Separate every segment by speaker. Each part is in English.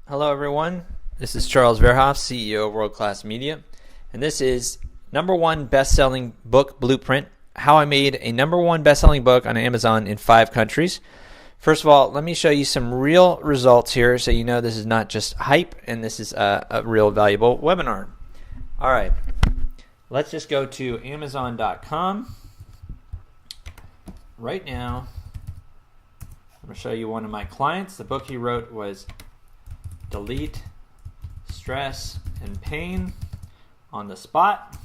Speaker 1: Hello everyone, this is Charles Verhoff, CEO of World Class Media, and this is #1 best-selling book blueprint, how I made a #1 best-selling book on Amazon in 5 countries. First of all, let me show you some real results here so you know this is not just hype and this is a real valuable webinar. Alright, let's just go to Amazon.com. Right now, I'm going to show you one of my clients. The book he wrote was Delete Stress and Pain on the Spot.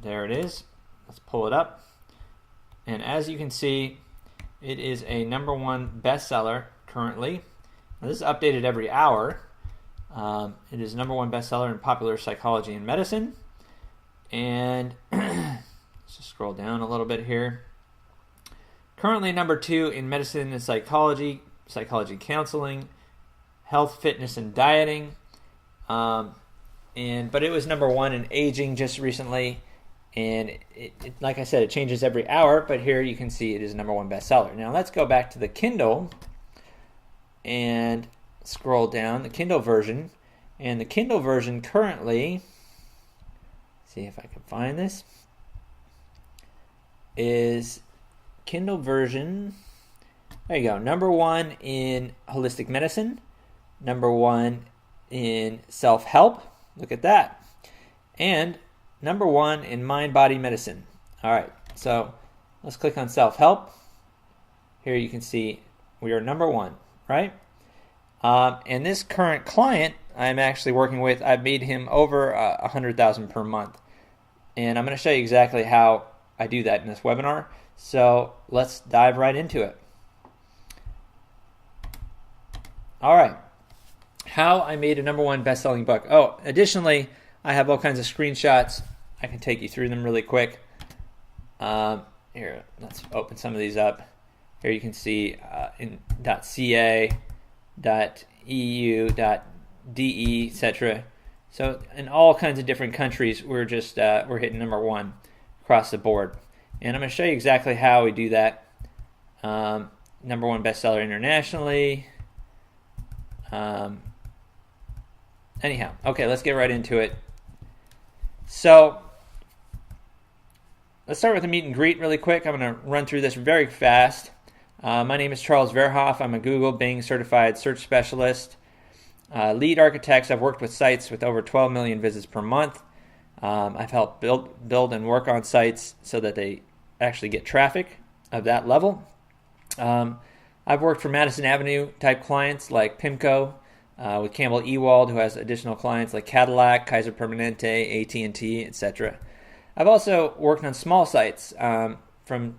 Speaker 1: There it is. Let's pull it up. And as you can see, it is a #1 bestseller currently. Now, this is updated every hour. It is #1 bestseller in popular psychology and medicine. And let's just scroll down a little bit here. Currently #2 in medicine and psychology counseling, health, fitness, and dieting. But it was #1 in aging just recently. And it, like I said, it changes every hour, but here you can see it is #1 bestseller. Now let's go back to the Kindle and scroll down, the Kindle version. And the Kindle version currently, see if I can find this, is Kindle version, there you go, #1 in holistic medicine, #1 in self-help, look at that, and #1 in mind-body medicine. All right, so let's click on self-help. Here you can see we are #1, right? And this current client I'm actually working with, I've made him over 100,000 per month. And I'm going to show you exactly how I do that in this webinar. So let's dive right into it. All right, how I made a #1 best-selling book. Oh, additionally, I have all kinds of screenshots. I can take you through them really quick. Here, let's open some of these up. Here you can see in .ca, .eu, .de, etc. So in all kinds of different countries, we're hitting #1 across the board. And I'm going to show you exactly how we do that. #1 bestseller internationally. Anyhow, okay, let's get right into it. So let's start with a meet and greet really quick. I'm going to run through this very fast. My name is Charles Verhoff. I'm a Google Bing certified search specialist. Lead architects. I've worked with sites with over 12 million visits per month. I've helped build and work on sites so that they actually get traffic of that level. I've worked for Madison Avenue type clients like PIMCO, with Campbell Ewald, who has additional clients like Cadillac, Kaiser Permanente, AT&T, etc. I've also worked on small sites, from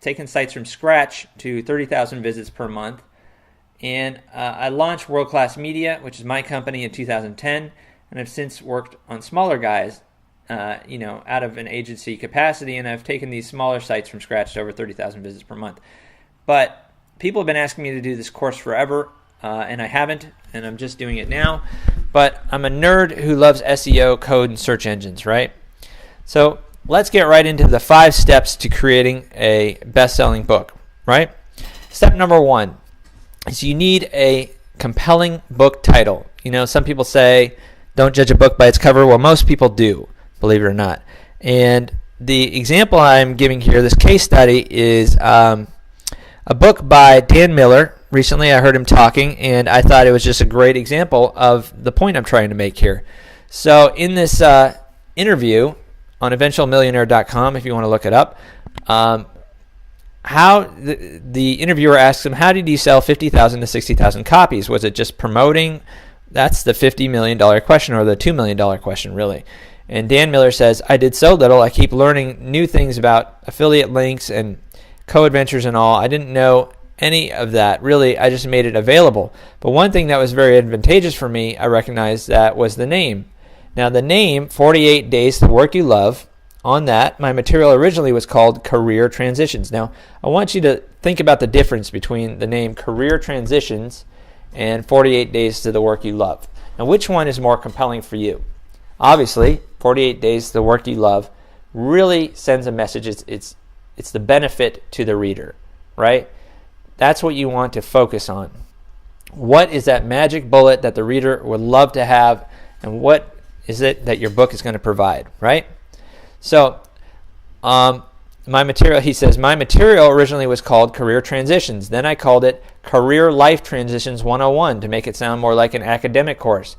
Speaker 1: taking sites from scratch to 30,000 visits per month. And I launched World Class Media, which is my company, in 2010, and I've since worked on smaller guys, out of an agency capacity, and I've taken these smaller sites from scratch to over 30,000 visits per month. But people have been asking me to do this course forever, and I haven't, and I'm just doing it now. But I'm a nerd who loves SEO, code, and search engines, right? So let's get right into the 5 steps to creating a best-selling book, right? Step #1 is you need a compelling book title. Some people say, don't judge a book by its cover. Well, most people do, believe it or not. And the example I'm giving here, this case study, is a book by Dan Miller. Recently I heard him talking, and I thought it was just a great example of the point I'm trying to make here. So in this interview on eventualmillionaire.com, if you want to look it up, the interviewer asks him, how did you sell 50,000 to 60,000 copies? Was it just promoting? That's the $50 million question, or the $2 million question, really. And Dan Miller says, I did so little. I keep learning new things about affiliate links and co-adventures and all. I didn't know any of that, really. I just made it available. But one thing that was very advantageous for me, I recognized, that was the name. Now, the name, 48 Days to Work You Love, on that, my material originally was called Career Transitions. Now, I want you to think about the difference between the name Career Transitions and 48 Days to the Work You Love. Now, which one is more compelling for you? Obviously, 48 Days to the Work You Love really sends a message. It's the benefit to the reader, right? That's what you want to focus on. What is that magic bullet that the reader would love to have, and what is it that your book is going to provide, right? So my material, he says, my material originally was called Career Transitions. Then I called it Career Life Transitions 101 to make it sound more like an academic course.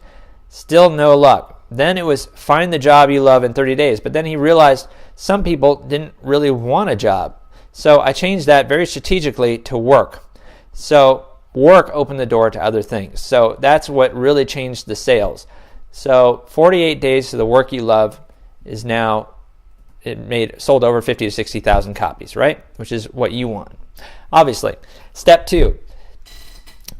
Speaker 1: Still no luck. Then it was Find the Job You Love in 30 Days. But then he realized some people didn't really want a job. So I changed that very strategically to Work. So work opened the door to other things. So that's what really changed the sales. So 48 Days to the Work You Love is now, sold over 50 to 60,000 copies, right? Which is what you want. Obviously. Step 2,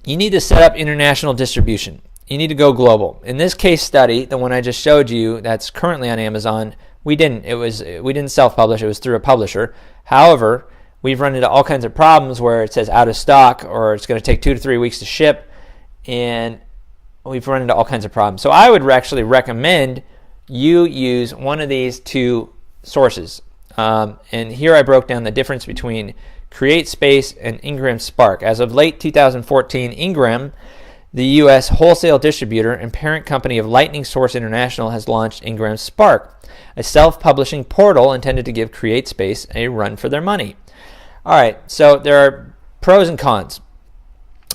Speaker 1: you need to set up international distribution. You need to go global. In this case study, the one I just showed you that's currently on Amazon, we didn't self-publish, it was through a publisher. However, we've run into all kinds of problems where it says out of stock, or it's going to take 2 to 3 weeks to ship, and we've run into all kinds of problems. So I would actually recommend you use one of these 2 sources. And here I broke down the difference between CreateSpace and Ingram Spark. As of late 2014, Ingram, the U.S. wholesale distributor and parent company of Lightning Source International, has launched Ingram Spark, a self-publishing portal intended to give CreateSpace a run for their money. All right, so there are pros and cons.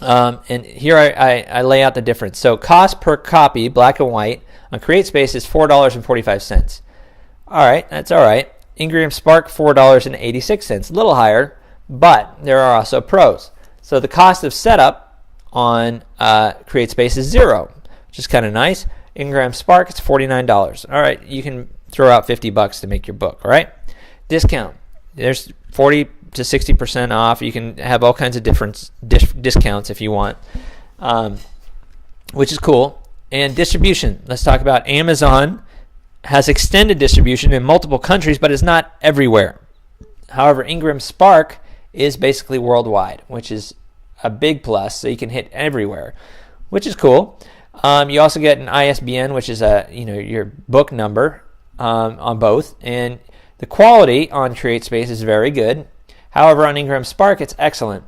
Speaker 1: And here I lay out the difference. So cost per copy, black and white, on CreateSpace is $4.45. All right, that's all right. Ingram Spark, $4.86, a little higher, but there are also pros. So the cost of setup on CreateSpace is $0, which is kind of nice. Ingram Spark, it's $49. All right, you can throw out $50 to make your book, all right? Discount, there's 40 to 60% off. You can have all kinds of different discounts if you want, which is cool. And distribution, let's talk about Amazon has extended distribution in multiple countries, but is not everywhere. However, Ingram Spark is basically worldwide, which is a big plus, so you can hit everywhere, which is cool. You also get an ISBN, which is your book number on both, and the quality on CreateSpace is very good. However, on Ingram Spark, it's excellent.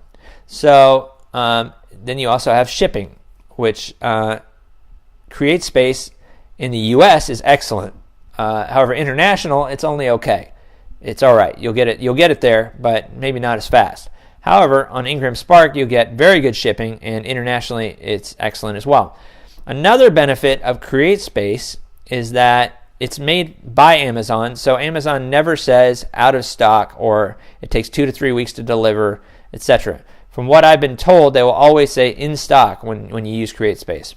Speaker 1: So then you also have shipping, which CreateSpace in the U.S. is excellent. However, international, it's only okay. It's all right. You'll get it there, but maybe not as fast. However, on Ingram Spark, you get very good shipping, and internationally, it's excellent as well. Another benefit of CreateSpace is that it's made by Amazon, so Amazon never says out of stock or it takes 2 to 3 weeks to deliver, etc. From what I've been told, they will always say in stock when you use CreateSpace.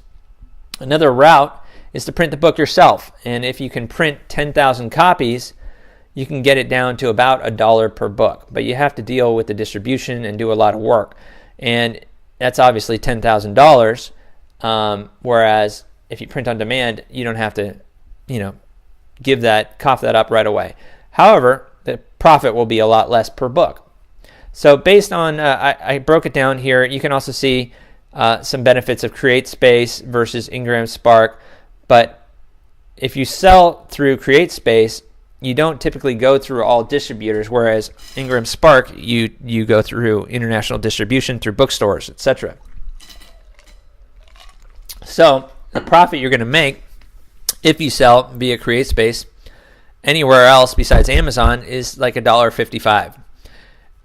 Speaker 1: Another route is to print the book yourself, and if you can print 10,000 copies, you can get it down to about $1 per book, but you have to deal with the distribution and do a lot of work, and that's obviously $10,000. Whereas if you print on demand, you don't have to, cough that up right away. However, the profit will be a lot less per book. So based on, I broke it down here. You can also see some benefits of CreateSpace versus Ingram Spark. But if you sell through CreateSpace, you don't typically go through all distributors, whereas Ingram Spark, you go through international distribution through bookstores, etc. So the profit you're going to make if you sell via CreateSpace anywhere else besides Amazon is like $1.55.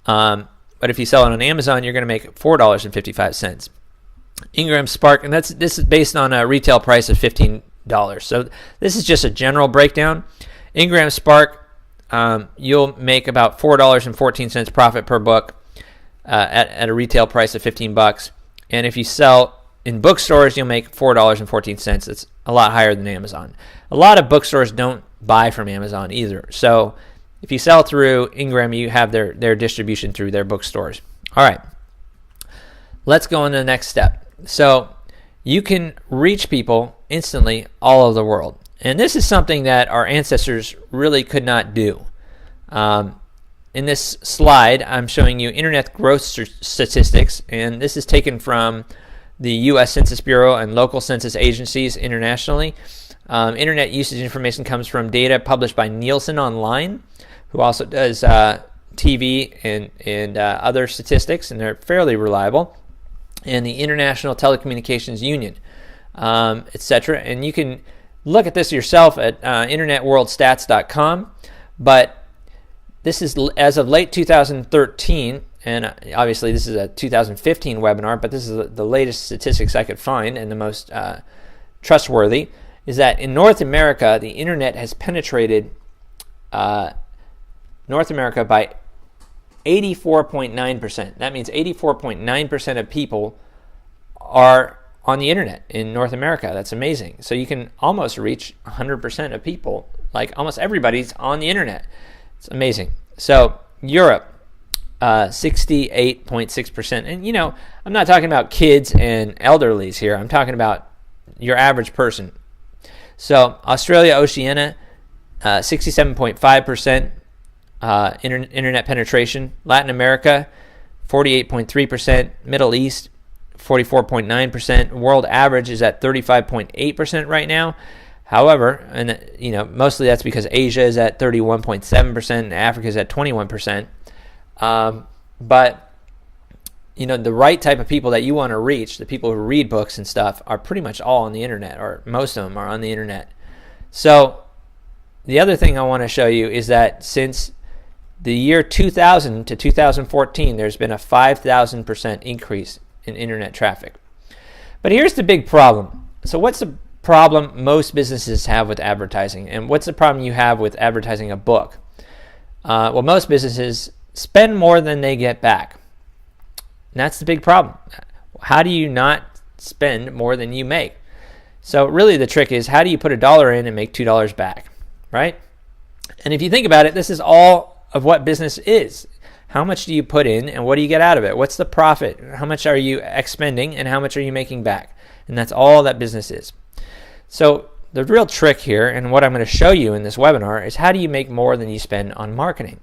Speaker 1: But if you sell it on Amazon, you're going to make $4.55. Ingram Spark, and this is based on a retail price of $15. So this is just a general breakdown. Ingram Spark, you'll make about $4.14 profit per book at a retail price of $15. And if you sell in bookstores, you'll make $4.14. It's a lot higher than Amazon. A lot of bookstores don't buy from Amazon either. So if you sell through Ingram, you have their distribution through their bookstores. All right. Let's go on to the next step. So you can reach people instantly all over the world. And this is something that our ancestors really could not do. In this slide, I'm showing you internet growth statistics, and this is taken from the U.S. Census Bureau and local census agencies internationally. Internet usage information comes from data published by Nielsen Online, who also does TV and other statistics, and they're fairly reliable. and the International Telecommunications Union, etc. And you can look at this yourself at internetworldstats.com. But this is as of late 2013, and obviously this is a 2015 webinar, but this is the latest statistics I could find and the most trustworthy, is that in North America, the internet has penetrated North America by 84.9%. That means 84.9% of people are on the internet in North America. That's amazing. So you can almost reach 100% of people, like almost everybody's on the internet. It's amazing. So Europe, 68.6%. And I'm not talking about kids and elderlies here. I'm talking about your average person. So Australia, Oceania, 67.5% internet penetration. Latin America, 48.3%. Middle East, 44.9%. World average is at 35.8% right now. However, and mostly that's because Asia is at 31.7% and Africa is at 21%. But the right type of people that you want to reach, the people who read books and stuff, are pretty much all on the internet, or most of them are on the internet. So the other thing I want to show you is that since the year 2000 to 2014, there's been a 5,000% increase in internet traffic. But here's the big problem. So what's the problem most businesses have with advertising, and what's the problem you have with advertising a book? Well, most businesses spend more than they get back. And that's the big problem. How do you not spend more than you make? So really the trick is, how do you put $1 in and make $2 back, right? And if you think about it, this is all of what business is. How much do you put in and what do you get out of it? What's the profit? How much are you expending and how much are you making back? And that's all that business is. So the real trick here, and what I'm going to show you in this webinar, is how do you make more than you spend on marketing?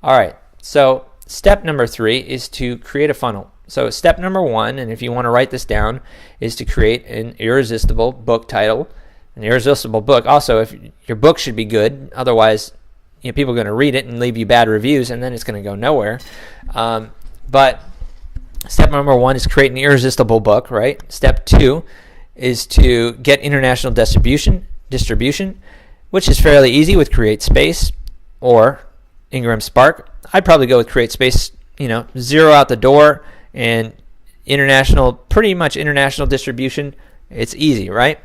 Speaker 1: All right, so step number 3 is to create a funnel. So step number 1, and if you want to write this down, is to create an irresistible book title. An irresistible book. Also, if your book should be good, otherwise people are going to read it and leave you bad reviews, and then it's going to go nowhere. But step number 1 is create an irresistible book, right? Step 2 is to get international distribution, which is fairly easy with CreateSpace or Ingram Spark. I'd probably go with CreateSpace, zero out the door, and pretty much international distribution. It's easy, right?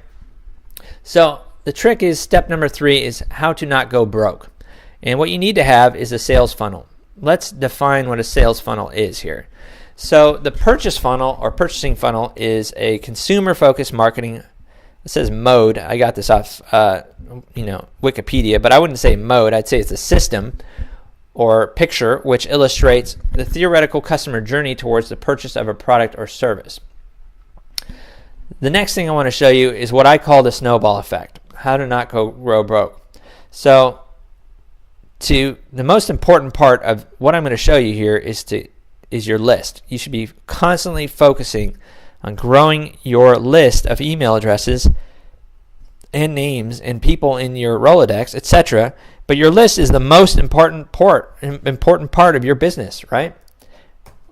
Speaker 1: So the trick is, step number 3 is how to not go broke. And what you need to have is a sales funnel. Let's define what a sales funnel is here. So the purchase funnel or purchasing funnel is a consumer-focused marketing. It says mode. I got this off Wikipedia, but I wouldn't say mode. I'd say it's a system or picture which illustrates the theoretical customer journey towards the purchase of a product or service. The next thing I want to show you is what I call the snowball effect. How to not go broke. So the most important part of what I'm going to show you here is your list. You should be constantly focusing on growing your list of email addresses and names and people in your Rolodex, etc. But your list is the most important part of your business, right?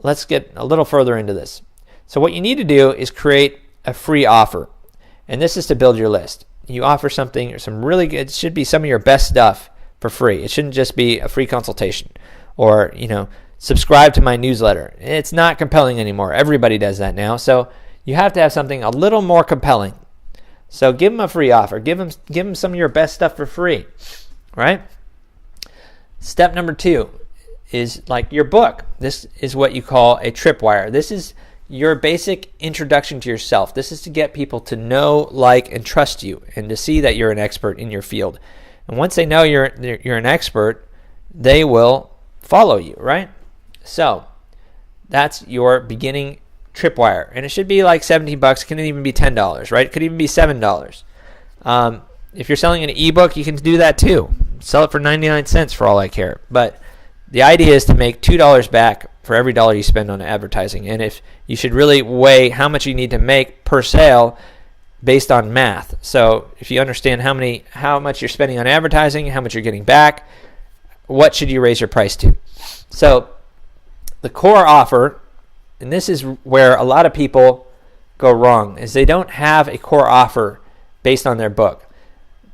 Speaker 1: Let's get a little further into this. So what you need to do is create a free offer, and this is to build your list. You offer something, some really good, it should be some of your best stuff for free. It shouldn't just be a free consultation or, subscribe to my newsletter. It's not compelling anymore. Everybody does that now. So you have to have something a little more compelling. So give them a free offer. Give them some of your best stuff for free, right? Step number 2 is like your book. This is what you call a tripwire. This is your basic introduction to yourself. This is to get people to know, like, and trust you, and to see that you're an expert in your field. And once they know you're an expert, they will follow you, right? So that's your beginning tripwire, and it should be like $17. It can even be $10, right? It could even be $7. If you're selling an ebook, you can do that too. Sell it for 99 cents for all I care. But the idea is to make $2 back for every dollar you spend on advertising. And if you should really weigh how much you need to make per sale based on math. So if you understand how much you're spending on advertising, how much you're getting back, what should you raise your price to? So the core offer and this is where a lot of people go wrong, is they don't have a core offer based on their book.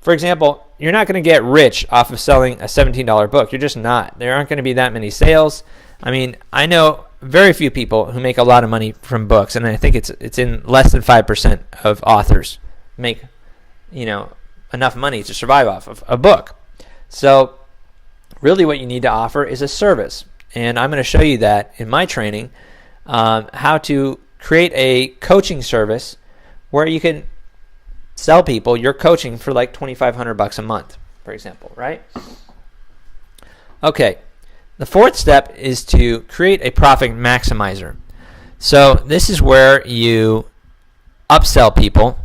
Speaker 1: For example, you're not going to get rich off of selling a $17 book. You're just not. There aren't going to be that many sales. I mean, I know very few people who make a lot of money from books, and I think it's in less than 5% of authors make, enough money to survive off of a book. So really what you need to offer is a service. And I'm going to show you that in my training, how to create a coaching service where you can sell people your coaching for like $2,500 a month, for example, right? Okay, the fourth step is to create a profit maximizer. So this is where you upsell people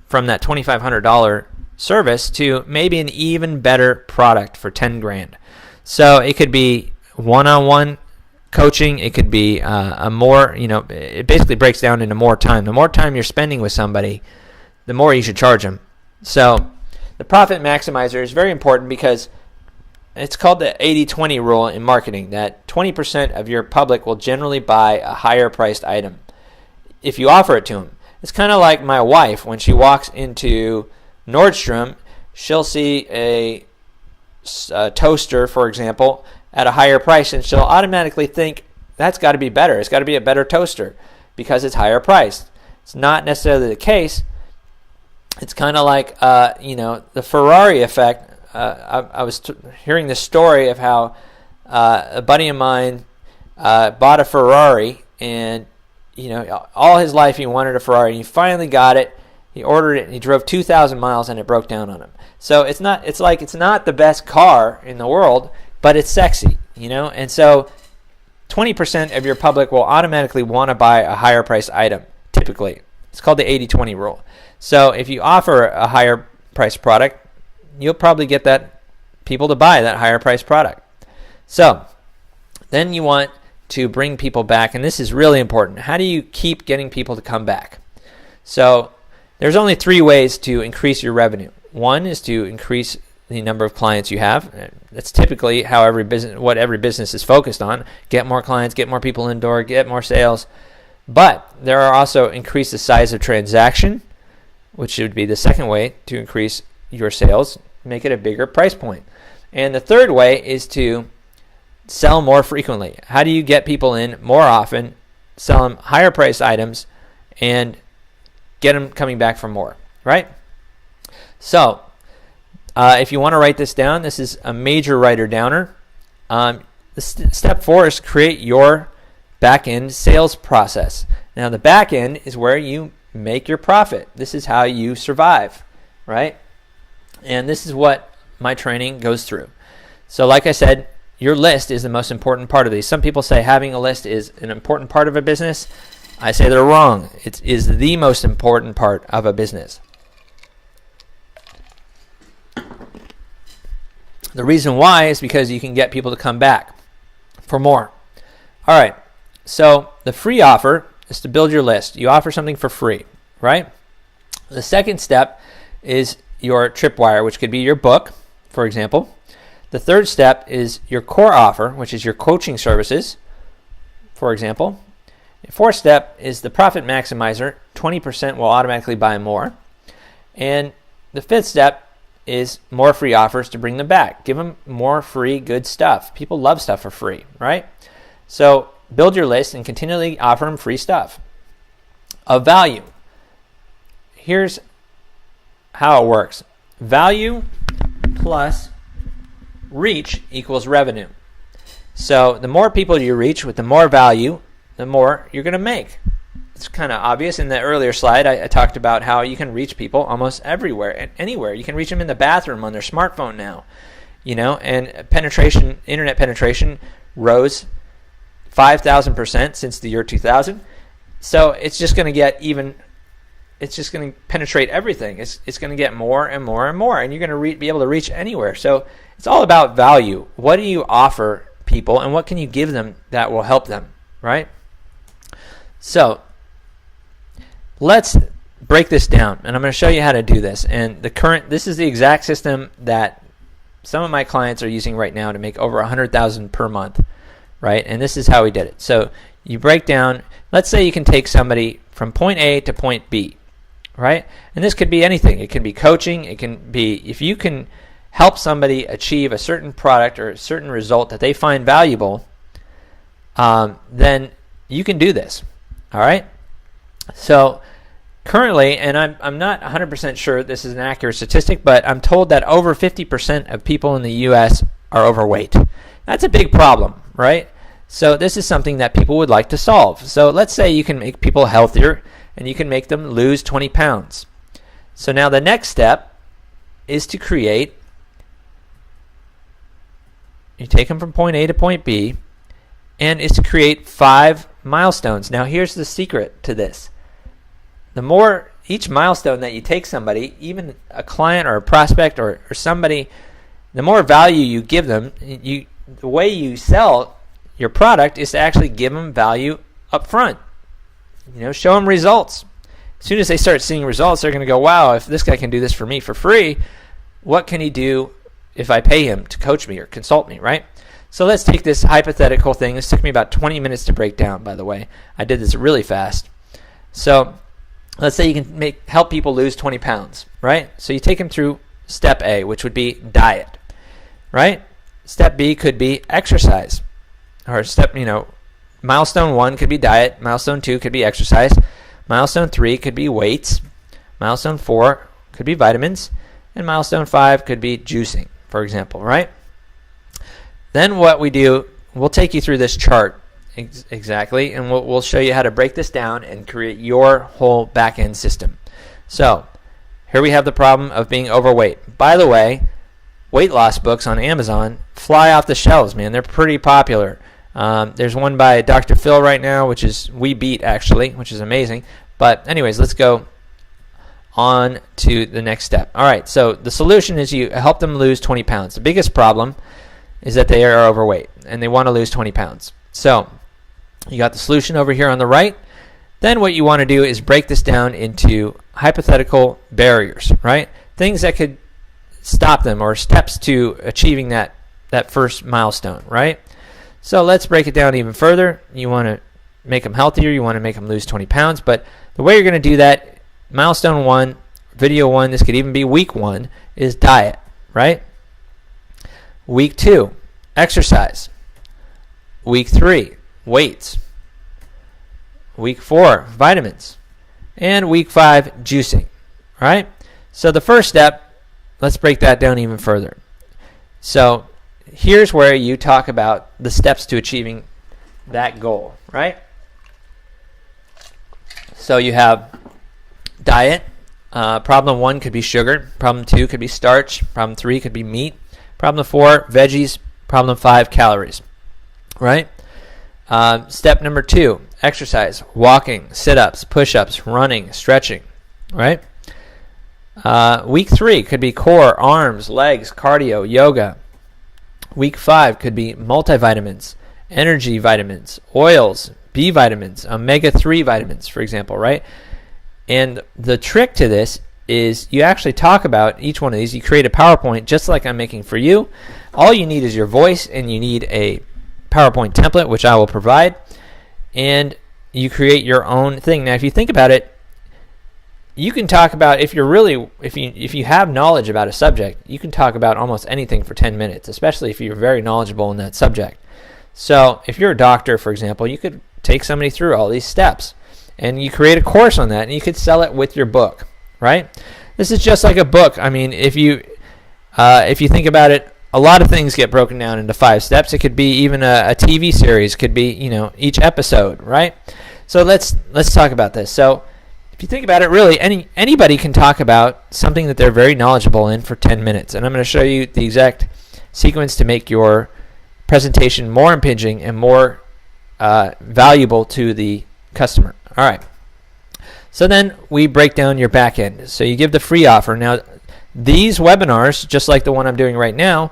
Speaker 1: from that $2,500 service to maybe an even better product for 10 grand. So it could be one-on-one coaching. It could be a more, it basically breaks down into more time. The more time you're spending with somebody, the more you should charge them. So the profit maximizer is very important because it's called the 80-20 rule in marketing, that 20% of your public will generally buy a higher priced item if you offer it to them. It's kind of like my wife. When she walks into Nordstrom, she'll see a toaster, for example, at a higher price, and she'll automatically think that's got to be better. It's got to be a better toaster because it's higher priced. It's not necessarily the case. It's kind of like the Ferrari effect. I was hearing this story of how a buddy of mine bought a Ferrari, and all his life he wanted a Ferrari, and he finally got it. He ordered it, and he drove 2,000 miles, and it broke down on him. So it's not the best car in the world, but it's sexy, And so 20% of your public will automatically want to buy a higher priced item, typically. It's called the 80-20 rule. So if you offer a higher priced product, you'll probably get that people to buy that higher priced product. So then you want to bring people back, and this is really important. How do you keep getting people to come back? So there's only 3 ways to increase your revenue. One is to increase the number of clients you have. That's typically how every business is focused on. Get more clients, get more people indoor, get more sales. But there are also increase the size of transaction, which would be the second way to increase your sales, make it a bigger price point. And the third way is to sell more frequently. How do you get people in more often, sell them higher priced items, and get them coming back for more, right? So if you want to write this down, this is a major writer-downer. Step 4 is create your back-end sales process. Now, the back-end is where you make your profit. This is how you survive, right? And this is what my training goes through. So like I said, your list is the most important part of these. Some people say having a list is an important part of a business. I say they're wrong. It is the most important part of a business. The reason why is because you can get people to come back for more. All right, so the free offer is to build your list. You offer something for free, right? The second step is your tripwire, which could be your book, for example. The third step is your core offer, which is your coaching services, for example. The fourth step is the profit maximizer. 20% will automatically buy more. And the fifth step is more free offers to bring them back. Give them more free good stuff. People love stuff for free, right? So build your list and continually offer them free stuff of value. Here's how it works. Value plus reach equals revenue. So the more people you reach with the more value, the more you're going to make. It's kind of obvious. In the earlier slide, I talked about how you can reach people almost everywhere and anywhere. You can reach them in the bathroom on their smartphone now, and internet penetration rose 5,000% since the year 2000. So it's just going to it's just going to penetrate everything. It's going to get more and more and more, and you're going to be able to reach anywhere. So it's all about value. What do you offer people, and what can you give them that will help them, right? So let's break this down, and I'm going to show you how to do this. And this is the exact system that some of my clients are using right now to make over $100,000 per month, right? And this is how we did it. So you break down, let's say you can take somebody from point A to point B, right? And this could be anything. It can be coaching. It can be, if you can help somebody achieve a certain product or a certain result that they find valuable, then you can do this, all right? So currently, and I'm not 100% sure this is an accurate statistic, but I'm told that over 50% of people in the U.S. are overweight. That's a big problem, right? So this is something that people would like to solve. So let's say you can make people healthier and you can make them lose 20 pounds. So now the next step is to create, you take them from point A to point B, and is to create 5 milestones. Now here's the secret to this. The more each milestone that you take somebody, even a client or a prospect or somebody, the more value you give them, the way you sell your product is to actually give them value up front. Show them results. As soon as they start seeing results, they're going to go, wow, if this guy can do this for me for free, what can he do if I pay him to coach me or consult me, right? So let's take this hypothetical thing. This took me about 20 minutes to break down, by the way. I did this really fast. So let's say you can help people lose 20 pounds, right? So you take them through step A, which would be diet, right? Step B could be exercise. Or milestone 1 could be diet. Milestone 2 could be exercise. Milestone 3 could be weights. Milestone 4 could be vitamins. And milestone 5 could be juicing, for example, right? Then what we do, we'll take you through this chart exactly, and we'll show you how to break this down and create your whole back-end system. So here we have the problem of being overweight. By the way, weight loss books on Amazon fly off the shelves, man. They're pretty popular. There's one by Dr. Phil right now, which is We Beat, actually, which is amazing. But anyways, let's go on to the next step. All right, so the solution is you help them lose 20 pounds. The biggest problem is that they are overweight, and they want to lose 20 pounds. So you got the solution over here on the right. Then what you want to do is break this down into hypothetical barriers, right? Things that could stop them, or steps to achieving that first milestone, right? So let's break it down even further. You want to make them healthier. You want to make them lose 20 pounds. But the way you're going to do that, milestone 1, video 1, this could even be week 1, is diet, right? Week 2, exercise. Week 3, weights. Week 4, vitamins. And week 5, juicing, right? So the first step, let's break that down even further. So here's where you talk about the steps to achieving that goal, right? So you have diet. Problem 1 could be sugar. Problem 2 could be starch. Problem 3 could be meat. Problem 4, veggies. Problem 5, calories, right? Step number 2, exercise. Walking, sit-ups, push-ups, running, stretching, right? Week 3 could be core, arms, legs, cardio, yoga. Week 5 could be multivitamins, energy vitamins, oils, B vitamins, omega-3 vitamins, for example, right? And the trick to this is you actually talk about each one of these. You create a PowerPoint just like I'm making for you. All you need is your voice, and you need a PowerPoint template, which I will provide, and you create your own thing. Now, if you think about it, you can talk about, if you have knowledge about a subject, you can talk about almost anything for 10 minutes, especially if you're very knowledgeable in that subject. So if you're a doctor, for example, you could take somebody through all these steps, and you create a course on that, and you could sell it with your book, right? This is just like a book. I mean, if you think about it, a lot of things get broken down into 5 steps. It could be even a TV series, could be, each episode, right? So let's talk about this. So if you think about it, really, anybody can talk about something that they're very knowledgeable in for 10 minutes. And I'm going to show you the exact sequence to make your presentation more impinging and more valuable to the customer. All right. So then we break down your back end. So you give the free offer. Now, these webinars, just like the one I'm doing right now,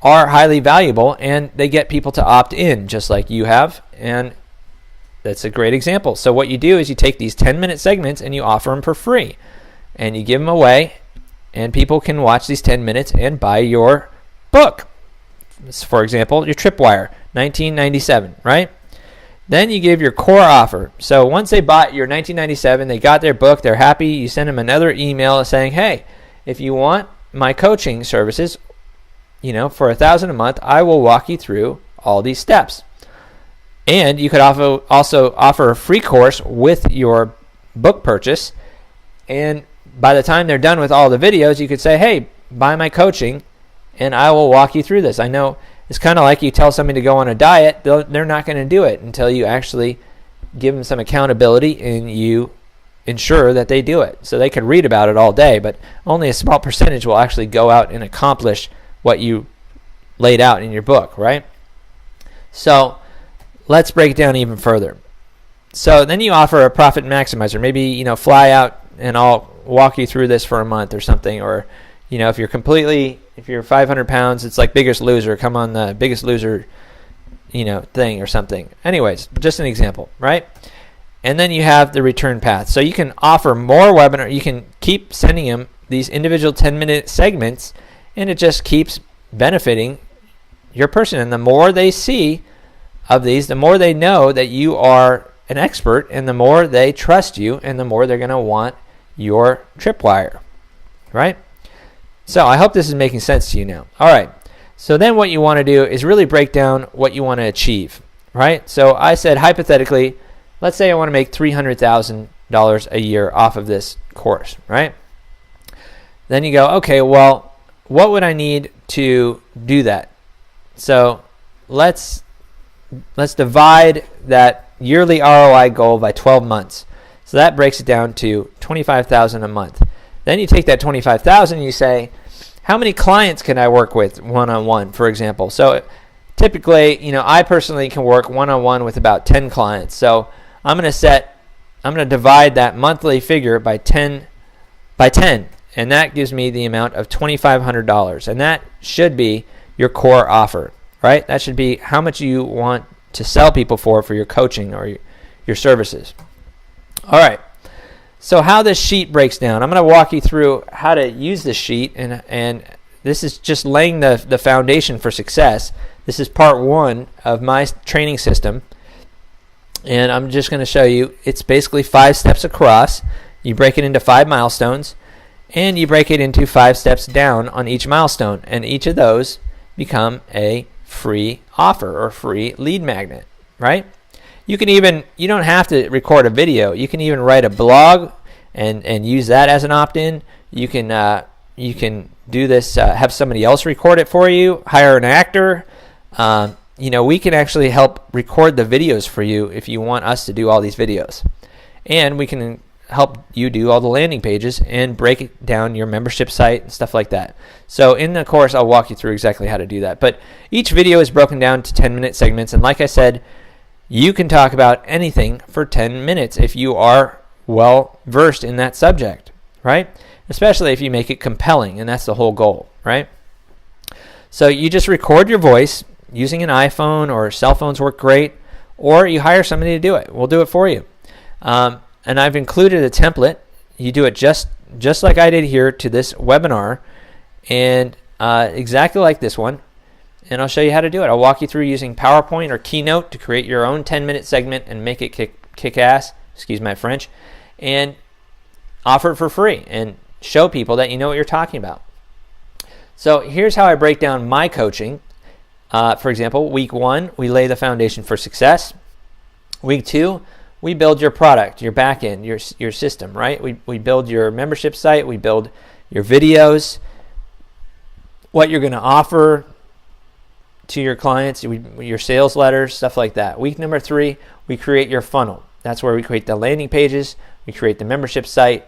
Speaker 1: are highly valuable, and they get people to opt in, just like you have. And that's a great example. So what you do is you take these 10-minute segments and you offer them for free, and you give them away, and people can watch these 10 minutes and buy your book. For example, your Tripwire, $19.97, right? Then you give your core offer. So once they bought your 1997, they got their book, they're happy, you send them another email saying, hey, if you want my coaching services, for $1,000 a month, I will walk you through all these steps. And you could also offer a free course with your book purchase. And by the time they're done with all the videos, you could say, hey, buy my coaching and I will walk you through this. I know it's kind of like you tell somebody to go on a diet. They're not going to do it until you actually give them some accountability and you ensure that they do it. So they could read about it all day, but only a small percentage will actually go out and accomplish what you laid out in your book, right? So let's break it down even further. So then you offer a profit maximizer. Maybe, fly out and I'll walk you through this for a month or something. Or, if you're 500 pounds, it's like Biggest Loser. Come on the Biggest Loser, thing or something. Anyways, just an example, right? And then you have the return path. So you can offer more webinar. You can keep sending them these individual 10-minute segments, and it just keeps benefiting your person. And the more they see of these, the more they know that you are an expert, and the more they trust you, and the more they're going to want your tripwire, right? So I hope this is making sense to you now. All right. So then what you want to do is really break down what you want to achieve, right? So I said, hypothetically, let's say I want to make $300,000 a year off of this course, right? Then you go, okay, well, what would I need to do that? So let's divide that yearly ROI goal by 12 months. So that breaks it down to $25,000 a month. Then you take that $25,000 and you say, how many clients can I work with one-on-one, for example? So typically, I personally can work one-on-one with about 10 clients. So I'm going to divide that monthly figure by 10, and that gives me the amount of $2,500. And that should be your core offer, right? That should be how much you want to sell people for your coaching or your services. All right. So how this sheet breaks down, I'm going to walk you through how to use this sheet, and this is just laying the foundation for success. This is part one of my training system, and I'm just going to show you. It's basically 5 steps across. You break it into 5 milestones, and you break it into 5 steps down on each milestone, and each of those become a free offer or free lead magnet, right? You don't have to record a video. You can even write a blog and use that as an opt-in. You can do this, have somebody else record it for you, hire an actor. We can actually help record the videos for you if you want us to do all these videos. And we can help you do all the landing pages and break it down your membership site and stuff like that. So in the course, I'll walk you through exactly how to do that. But each video is broken down to 10-minute segments. And like I said, you can talk about anything for 10 minutes if you are well versed in that subject, right? Especially if you make it compelling, and that's the whole goal, right? So you just record your voice using an iPhone, or cell phones work great, or you hire somebody to do it. We'll do it for you. And I've included a template. You do it just like I did here to this webinar, and exactly like this one. And I'll show you how to do it. I'll walk you through using PowerPoint or Keynote to create your own 10-minute segment and make it kick ass, excuse my French, and offer it for free and show people that you know what you're talking about. So here's how I break down my coaching. For example, week 1, we lay the foundation for success. Week 2, we build your product, your backend, your system, right? We build your membership site, we build your videos, what you're going to offer to your clients, your sales letters, stuff like that. Week number 3, we create your funnel. That's where we create the landing pages, we create the membership site,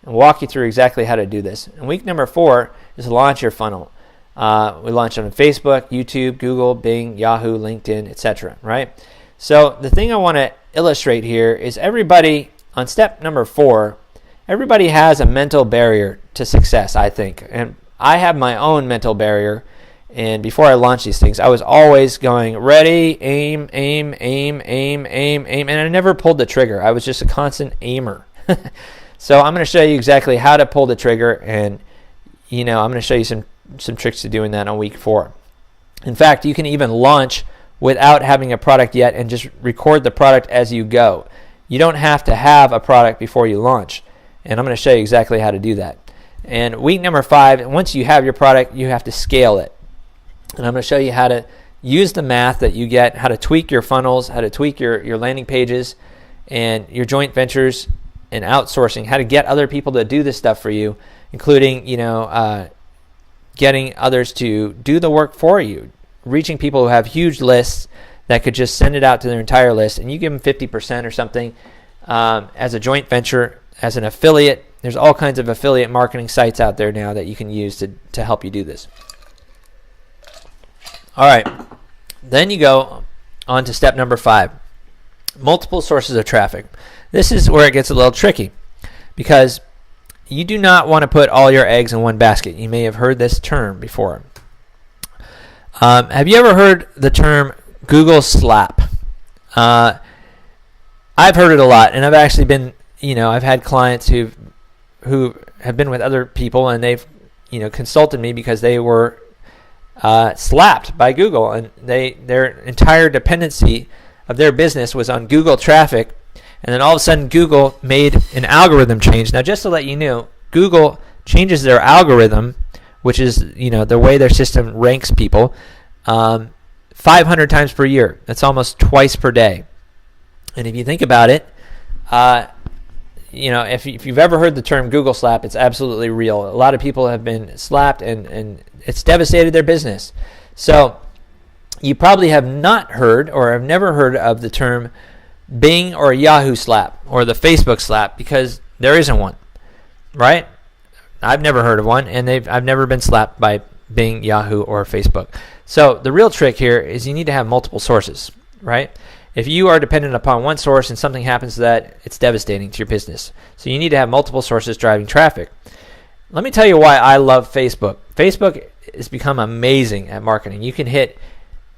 Speaker 1: and walk you through exactly how to do this. And week number 4 is launch your funnel. We launch it on Facebook, YouTube, Google, Bing, Yahoo, LinkedIn, etc. Right? So the thing I want to illustrate here is everybody, on step number 4, everybody has a mental barrier to success, I think. And I have my own mental barrier. And before I launched these things, I was always going, ready, aim, aim, aim, aim, aim, aim. And I never pulled the trigger. I was just a constant aimer. So I'm going to show you exactly how to pull the trigger. And, I'm going to show you some tricks to doing that on week 4. In fact, you can even launch without having a product yet and just record the product as you go. You don't have to have a product before you launch. And I'm going to show you exactly how to do that. And week number 5, once you have your product, you have to scale it. And I'm going to show you how to use the math that you get, how to tweak your funnels, how to tweak your landing pages and your joint ventures and outsourcing, how to get other people to do this stuff for you, including, getting others to do the work for you, reaching people who have huge lists that could just send it out to their entire list, and you give them 50% or something as a joint venture, as an affiliate. There's all kinds of affiliate marketing sites out there now that you can use to help you do this. All right, then you go on to step number 5, multiple sources of traffic. This is where it gets a little tricky because you do not want to put all your eggs in one basket. You may have heard this term before. Have you ever heard the term Google slap? I've heard it a lot, and I've actually been, I've had clients who have been with other people, and they've, consulted me because they were slapped by Google, and their entire dependency of their business was on Google traffic, and then all of a sudden Google made an algorithm change. Now, just to let you know, Google changes their algorithm, which is the way their system ranks people, 500 times per year. That's almost twice per day. And if you think about it, if you've ever heard the term Google slap, it's absolutely real. A lot of people have been slapped, and it's devastated their business. So you probably have not heard or have never heard of the term Bing or Yahoo slap or the Facebook slap, because there isn't one, right? I've never heard of one, and I've never been slapped by Bing, Yahoo, or Facebook. So the real trick here is you need to have multiple sources, right? If you are dependent upon one source and something happens to that, it's devastating to your business. So you need to have multiple sources driving traffic. Let me tell you why I love Facebook. Facebook has become amazing at marketing. You can hit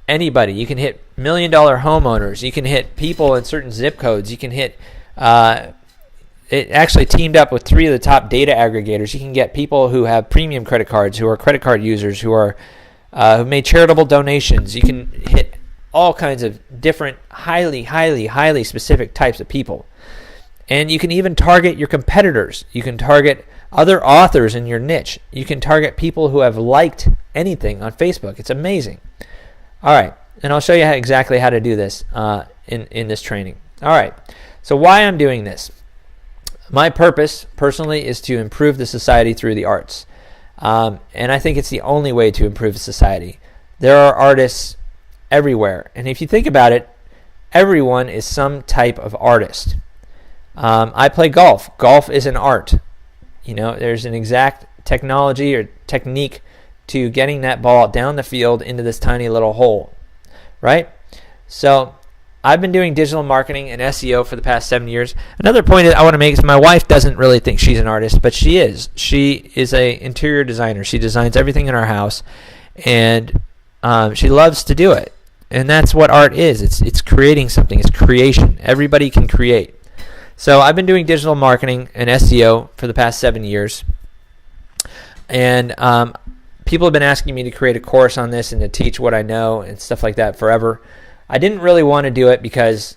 Speaker 1: anybody. You can hit $1 million homeowners. You can hit people in certain zip codes. You can hit, it actually teamed up with 3 of the top data aggregators. You can get people who have premium credit cards, who are credit card users, who made charitable donations. You can hit all kinds of different, highly specific types of people. And you can even target your competitors. You can target other authors in your niche. You can target people who have liked anything on Facebook. It's amazing. All right, and I'll show you exactly how to do this in this training. All right, so why I'm doing this. My purpose, personally, is to improve the society through the arts. And I think it's the only way to improve society. There are artists everywhere. And if you think about it, everyone is some type of artist. I play golf. Golf is an art. There's an exact technology or technique to getting that ball down the field into this tiny little hole, right? So I've been doing digital marketing and SEO for the past 7 years. Another point that I want to make is my wife doesn't really think she's an artist, but she is. She is an interior designer. She designs everything in our house, and she loves to do it. And that's what art is. It's creating something. It's creation. Everybody can create. So I've been doing digital marketing and SEO for the past 7 years, and people have been asking me to create a course on this and to teach what I know and stuff like that forever. I didn't really want to do it because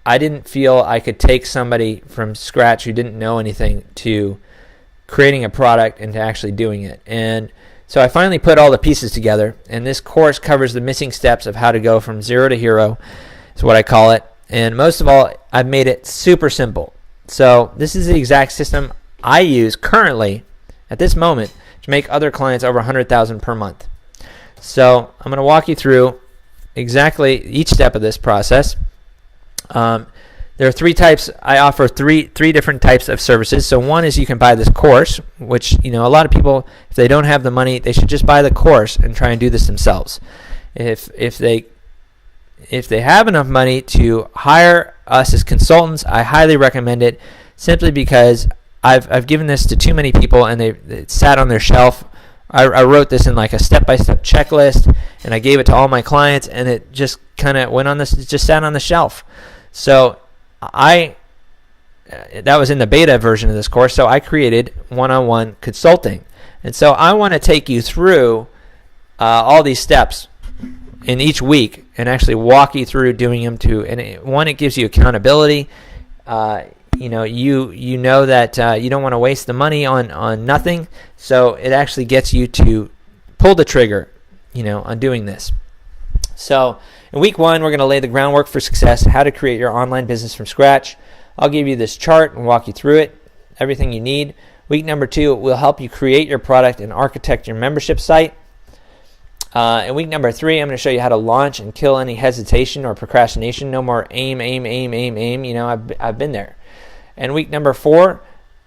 Speaker 1: I didn't feel I could take somebody from scratch who didn't know anything to creating a product and to actually doing it. And so I finally put all the pieces together, and this course covers the missing steps of how to go from zero to hero, is what I call it. And most of all, I've made it super simple. So this is the exact system I use currently at this moment to make other clients over $100,000 per month. So I'm going to walk you through exactly each step of this process. There are 3 types. I offer three different types of services. So one is you can buy this course, which a lot of people, if they don't have the money, they should just buy the course and try and do this themselves. If they have enough money to hire us as consultants, I highly recommend it, simply because I've given this to too many people and it sat on their shelf. I wrote this in like a step-by-step checklist, and I gave it to all my clients, and it just kind of went on this. It just sat on the shelf. So that was in the beta version of this course. So I created one-on-one consulting, and so I want to take you through all these steps in each week and actually walk you through doing them too. And it gives you accountability. You know that you don't want to waste the money on nothing. So it actually gets you to pull the trigger, on doing this. So in week 1, we're going to lay the groundwork for success, how to create your online business from scratch. I'll give you this chart and walk you through it, everything you need. Week number 2 will help you create your product and architect your membership site. In week number 3, I'm going to show you how to launch and kill any hesitation or procrastination. No more aim. I've been there. And week number 4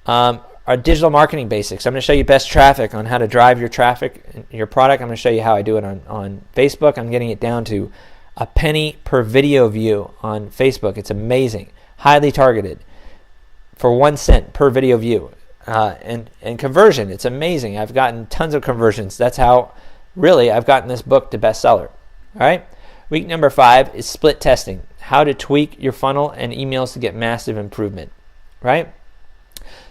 Speaker 1: are digital marketing basics. I'm going to show you best traffic on how to drive your traffic, your product. I'm going to show you how I do it on Facebook. I'm getting it down to a penny per video view on Facebook. It's amazing. Highly targeted for 1 cent per video view. And conversion, it's amazing. I've gotten tons of conversions. That's how really I've gotten this book to bestseller. All right. Week number 5 is split testing. How to tweak your funnel and emails to get massive improvement. Right.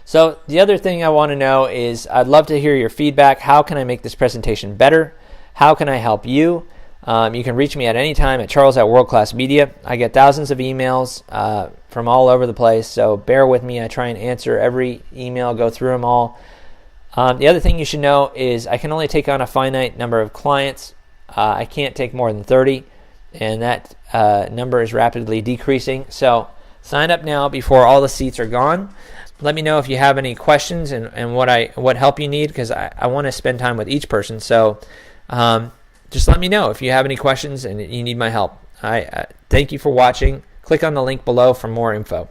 Speaker 1: So the other thing I want to know is I'd love to hear your feedback. How can I make this presentation better? How can I help you? You can reach me at any time at charles@worldclassmedia. I get thousands of emails from all over the place, so bear with me. I try and answer every email, go through them all. The other thing you should know is I can only take on a finite number of clients. I can't take more than 30, and that number is rapidly decreasing. So sign up now before all the seats are gone. Let me know if you have any questions and what help you need, because I want to spend time with each person. So just let me know if you have any questions and you need my help. I thank you for watching. Click on the link below for more info.